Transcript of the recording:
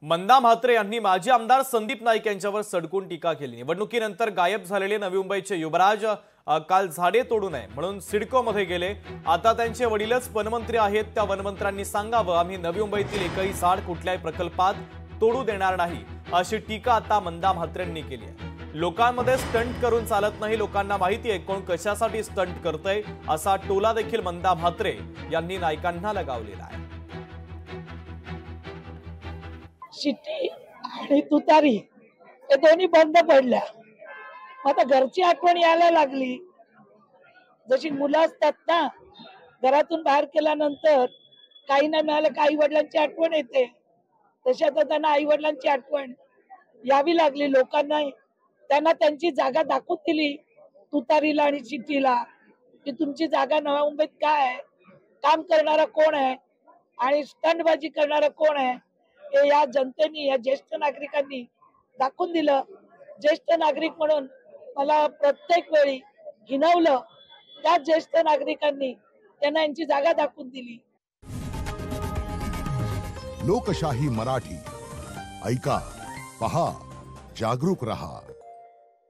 मंदा म्हात्रे यांनी माजी आमदार संदीप नाईक यांच्यावर सडकून टीका केली। निवडणुकीनंतर गायब झालेले नवी मुंबईचे युवराज काल झाडे तोडू नये म्हणून सिडकोमध्ये गेले। आता त्यांचे वडीलच वनमंत्री आहेत, त्या वनमंत्र्यांनी सांगावं आम्ही नवी मुंबईतील एकही झाड कुठल्याही प्रकल्पात तोडू देणार नाही, अशी टीका आता मंदा म्हात्रेंनी केली आहे। लोकांमध्ये स्टंट करून चालत नाही, लोकांना माहिती आहे कोण कशासाठी स्टंट करतंय, असा टोला देखील मंदा म्हात्रे यांनी नाईकांना लगावलेला आहे। शिट्टी आणि तुतारी हे दोन्ही बंद पडल्या। आता घरची आठवण यायला लागली। जशी मुलं असतात ना, घरातून बाहेर केल्यानंतर काही नाही मिळालं का आई वडिलांची आठवण येते, तशी आता त्यांना आई वडिलांची आठवण यावी लागली। लोकांना त्यांना त्यांची जागा दाखवून दिली तुतारीला आणि शिट्टीला की तुमची जागा नव्या मुंबईत काय आहे, काम करणारा कोण आहे आणि स्टंटबाजी करणारा कोण आहे हे या जनतेने, या ज्येष्ठ नागरिकांनी दाखवून दिलं। ज्येष्ठ नागरिक म्हणून मला प्रत्येक वेळी हिणवलं, त्या ज्येष्ठ नागरिकांनी त्यांना यांची जागा दाखवून दिली। लोकशाही मराठी ऐका, पहा, जागरूक रहा।